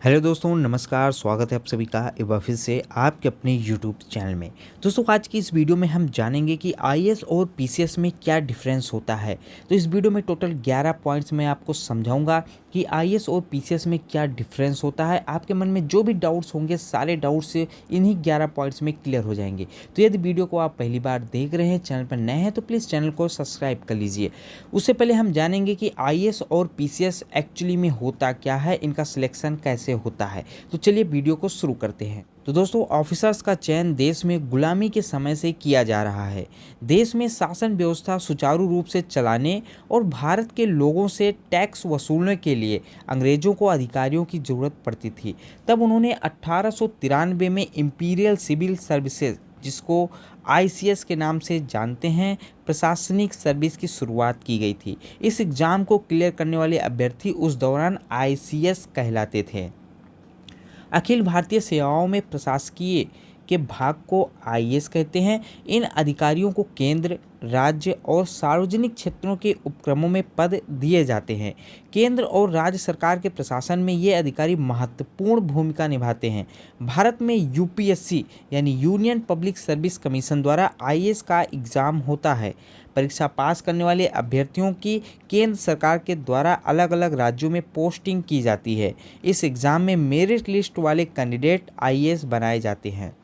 Hello दोस्तों, नमस्कार। स्वागत है आप सभी का एक बार फिर से आपके अपने यूट्यूब चैनल में। दोस्तों, आज की इस वीडियो में हम जानेंगे कि आईएएस और पीसीएस में क्या डिफरेंस होता है। तो इस वीडियो में टोटल 11 पॉइंट्स मैं आपको समझाऊंगा कि आईएएस और पीसीएस में क्या डिफरेंस होता है। आपके मन में जो भी डाउट्स होंगे सारे डाउट्स इन्हीं 11 पॉइंट्स में क्लियर हो जाएंगे। तो यदि वीडियो को आप पहली बार देख रहे हैं, चैनल पर नए हैं, तो प्लीज़ चैनल को सब्सक्राइब कर लीजिए। उससे पहले हम जानेंगे कि आईएएस और पीसीएस एक्चुअली में होता क्या है, इनका सिलेक्शन कैसे होता है। तो चलिए वीडियो को शुरू करते हैं। तो दोस्तों, ऑफिसर्स का चयन देश में गुलामी के समय से किया जा रहा है। देश में शासन व्यवस्था सुचारू रूप से चलाने और भारत के लोगों से टैक्स वसूलने के लिए अंग्रेजों को अधिकारियों की जरूरत पड़ती थी। तब उन्होंने 1893 में इंपीरियल सिविल सर्विसेज, जिसको आईसीएस के नाम से जानते हैं, प्रशासनिक सर्विस की शुरुआत की गई थी। इस एग्ज़ाम को क्लियर करने वाले अभ्यर्थी उस दौरान आईसीएस कहलाते थे। अखिल भारतीय सेवाओं में प्रशासकीय के भाग को आईएएस कहते हैं। इन अधिकारियों को केंद्र, राज्य और सार्वजनिक क्षेत्रों के उपक्रमों में पद दिए जाते हैं। केंद्र और राज्य सरकार के प्रशासन में ये अधिकारी महत्वपूर्ण भूमिका निभाते हैं। भारत में यूपीएससी यानी यूनियन पब्लिक सर्विस कमीशन द्वारा आईएएस का एग्ज़ाम होता है। परीक्षा पास करने वाले अभ्यर्थियों की केंद्र सरकार के द्वारा अलग अलग राज्यों में पोस्टिंग की जाती है। इस एग्ज़ाम में मेरिट लिस्ट वाले कैंडिडेट आईएएस बनाए जाते हैं।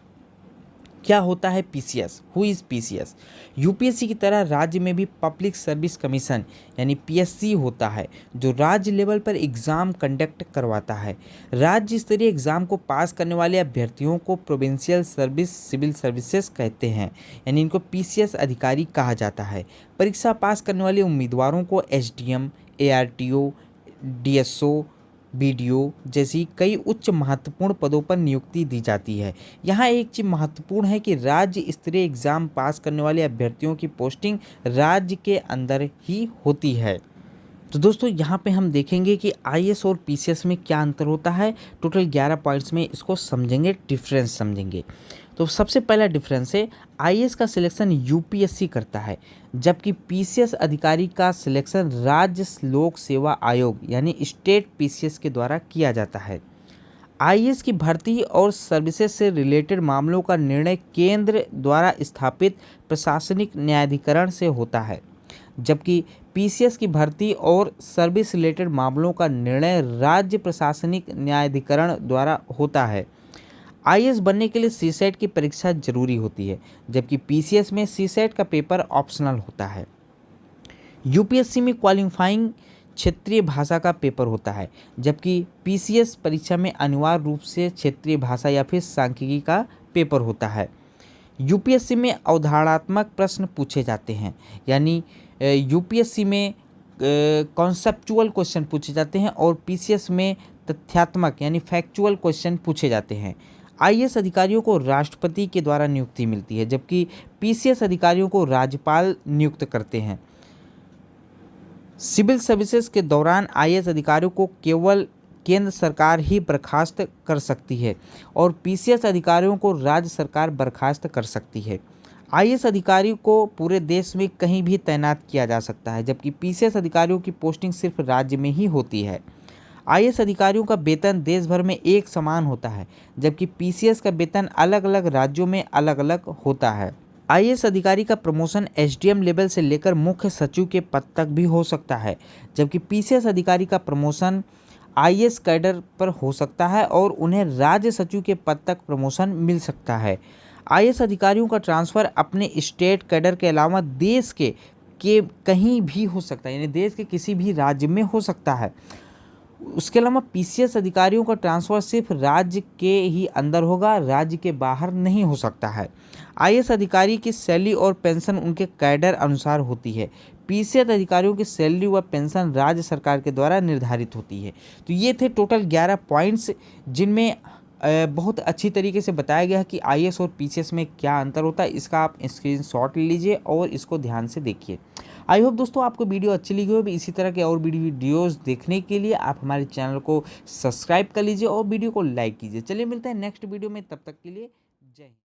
क्या होता है PCS? Who is PCS? UPSC की तरह राज्य में भी पब्लिक सर्विस कमीशन यानी पीएससी होता है, जो राज्य लेवल पर एग्ज़ाम कंडक्ट करवाता है। राज्य स्तरीय एग्ज़ाम को पास करने वाले अभ्यर्थियों को प्रोविंशियल सर्विस सिविल सर्विसेज कहते हैं, यानी इनको पीसीएस अधिकारी कहा जाता है। परीक्षा पास करने वाले उम्मीदवारों को एसडीएम, एआरटीओ, डीएसओ, बीडीओ जैसी कई उच्च महत्वपूर्ण पदों पर नियुक्ति दी जाती है। यहाँ एक चीज़ महत्वपूर्ण है कि राज्य स्तरीय एग्ज़ाम पास करने वाले अभ्यर्थियों की पोस्टिंग राज्य के अंदर ही होती है। तो दोस्तों, यहाँ पे हम देखेंगे कि आईएएस और पीसीएस में क्या अंतर होता है। टोटल 11 पॉइंट्स में इसको समझेंगे, डिफरेंस समझेंगे। तो सबसे पहला डिफरेंस है, आईएएस का सिलेक्शन यूपीएससी करता है, जबकि पीसीएस अधिकारी का सिलेक्शन राज्य लोक सेवा आयोग यानी स्टेट पीसीएस के द्वारा किया जाता है। आईएएस की भर्ती और सर्विसेज से रिलेटेड मामलों का निर्णय केंद्र द्वारा स्थापित प्रशासनिक न्यायाधिकरण से होता है, जबकि पीसीएस की भर्ती और सर्विस रिलेटेड मामलों का निर्णय राज्य प्रशासनिक न्यायाधिकरण द्वारा होता है। आईएएस बनने के लिए सीसेट की परीक्षा जरूरी होती है, जबकि पीसीएस में सीसेट का पेपर ऑप्शनल होता है। यूपीएससी में क्वालिफाइंग क्षेत्रीय भाषा का पेपर होता है, जबकि पीसीएस परीक्षा में अनिवार्य रूप से क्षेत्रीय भाषा या फिर सांख्यिकी का पेपर होता है। यूपीएससी में अवधारणात्मक प्रश्न पूछे जाते हैं, यानी यूपीएससी में कॉन्सेप्चुअल क्वेश्चन पूछे जाते हैं और पीसीएस में तथ्यात्मक यानी फैक्चुअल क्वेश्चन पूछे जाते हैं। आईएएस अधिकारियों को राष्ट्रपति के द्वारा नियुक्ति मिलती है, जबकि पीसीएस अधिकारियों को राज्यपाल नियुक्त करते हैं। सिविल सर्विसेज के दौरान आईएएस अधिकारियों को केवल केंद्र सरकार ही बर्खास्त कर सकती है और पीसीएस अधिकारियों को राज्य सरकार बर्खास्त कर सकती है। आईएएस अधिकारी को पूरे देश में कहीं भी तैनात किया जा सकता है, जबकि पीसीएस अधिकारियों की पोस्टिंग सिर्फ राज्य में ही होती है। आईएएस अधिकारियों का वेतन देश भर में एक समान होता है, जबकि पीसीएस का वेतन अलग अलग राज्यों में अलग अलग होता है। आईएएस अधिकारी का प्रमोशन एसडीएम लेवल से लेकर मुख्य सचिव के पद तक भी हो सकता है, जबकि पीसीएस अधिकारी का प्रमोशन आईएएस कैडर पर हो सकता है और उन्हें राज्य सचिव के पद तक प्रमोशन मिल सकता है। आईएएस अधिकारियों का ट्रांसफ़र अपने स्टेट कैडर के अलावा देश के कहीं भी हो सकता है, यानी देश के किसी भी राज्य में हो सकता है। उसके अलावा पीसीएस अधिकारियों का ट्रांसफ़र सिर्फ राज्य के ही अंदर होगा, राज्य के बाहर नहीं हो सकता है। आईएएस अधिकारी की सैलरी और पेंशन उनके कैडर अनुसार होती है। पीसीएस अधिकारियों की सैलरी व पेंशन राज्य सरकार के द्वारा निर्धारित होती है। तो ये थे टोटल 11 पॉइंट्स, जिनमें बहुत अच्छी तरीके से बताया गया है कि आईएएस और पीसीएस में क्या अंतर होता है। इसका आप स्क्रीनशॉट ले लीजिए और इसको ध्यान से देखिए। आई होप दोस्तों आपको वीडियो अच्छी लगी हो। इसी तरह के और वीडियोज़ देखने के लिए आप हमारे चैनल को सब्सक्राइब कर लीजिए और वीडियो को लाइक कीजिए। चलिए मिलते हैं नेक्स्ट वीडियो में, तब तक के लिए जय हिंद।